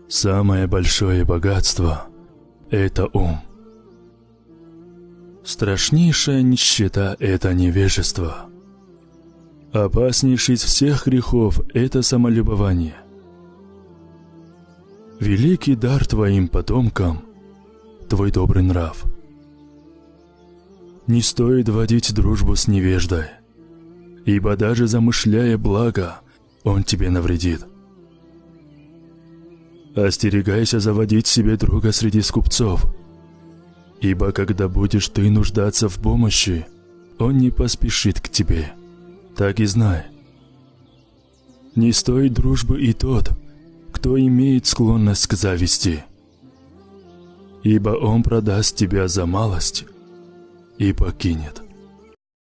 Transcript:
Самое большое богатство – это ум. Страшнейшая нищета – это невежество. Опаснейший из всех грехов – это самолюбование. Великий дар твоим потомкам – твой добрый нрав. Не стоит водить дружбу с невеждой, ибо даже замышляя благо, он тебе навредит. Остерегайся заводить себе друга среди скупцов, ибо когда будешь ты нуждаться в помощи, он не поспешит к тебе. Так и знай. Не стоит дружбы и тот, кто имеет склонность к зависти, ибо он продаст тебя за малость и покинет.